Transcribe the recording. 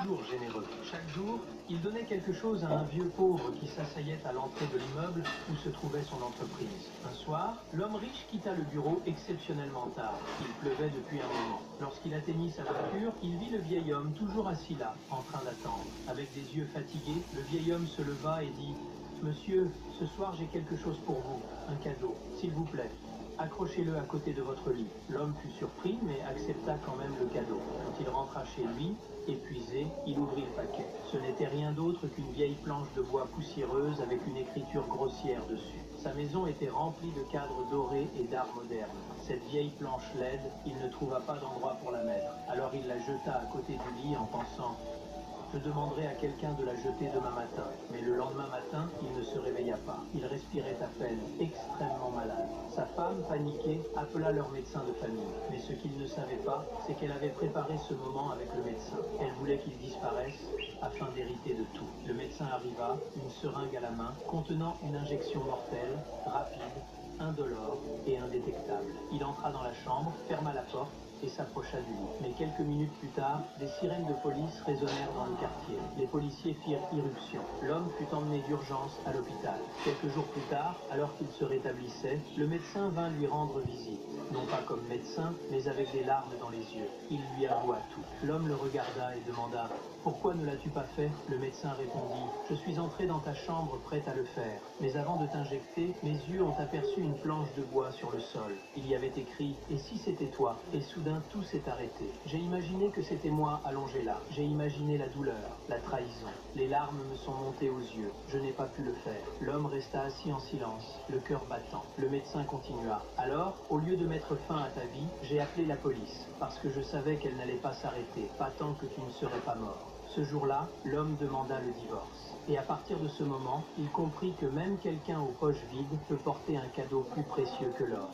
toujours généreux. Chaque jour, il donnait quelque chose à un vieux pauvre qui s'asseyait à l'entrée de l'immeuble où se trouvait son entreprise. Un soir, l'homme riche quitta le bureau exceptionnellement tard. Il pleuvait depuis un moment. Lorsqu'il atteignit sa voiture, il vit le vieil homme toujours assis là, en train d'attendre. Avec des yeux fatigués, le vieil homme se leva et dit « Monsieur, ce soir j'ai quelque chose pour vous, un cadeau, s'il vous plaît. Accrochez-le à côté de votre lit. » L'homme fut surpris, mais accepta quand même le cadeau. Quand il rentra chez lui, épuisé, il ouvrit le paquet. Ce n'était rien d'autre qu'une vieille planche de bois poussiéreuse avec une écriture grossière dessus. Sa maison était remplie de cadres dorés et d'art modernes. Cette vieille planche laide, il ne trouva pas d'endroit pour la mettre. Alors il la jeta à côté du lit en pensant « Je demanderai à quelqu'un de la jeter demain matin. » Mais le lendemain matin, il ne se réveilla pas. Il respirait à peine, extrêmement malade. Sa femme, paniquée, appela leur médecin de famille. Mais ce qu'il ne savait pas, c'est qu'elle avait préparé ce moment avec le médecin. Elle voulait qu'il disparaisse afin d'hériter de tout. Le médecin arriva, une seringue à la main, contenant une injection mortelle, rapide, indolore et indétectable. Il entra dans la chambre, ferma la porte et s'approcha du lit. Mais quelques minutes plus tard, des sirènes de police résonnèrent dans le quartier. Les policiers firent irruption. L'homme fut emmené d'urgence à l'hôpital. Quelques jours plus tard, alors qu'il se rétablissait, le médecin vint lui rendre visite. Non pas comme médecin, mais avec des larmes dans les yeux. Il lui avoua tout. L'homme le regarda et demanda « Pourquoi ne l'as-tu pas fait ?» Le médecin répondit « Je suis entré dans ta chambre prête à le faire. Mais avant de t'injecter, mes yeux ont aperçu une planche de bois sur le sol. Il y avait écrit « Et si c'était toi ?» Et soudain, tout s'est arrêté. J'ai imaginé que c'était moi allongé là. J'ai imaginé la douleur, la trahison. Les larmes me sont montées aux yeux. Je n'ai pas pu le faire. L'homme resta assis en silence, le cœur battant. Le médecin continua. Alors, au lieu de mettre fin à ta vie, j'ai appelé la police, parce que je savais qu'elle n'allait pas s'arrêter, pas tant que tu ne serais pas mort. Ce jour-là, l'homme demanda le divorce. Et à partir de ce moment, il comprit que même quelqu'un aux poches vides peut porter un cadeau plus précieux que l'or.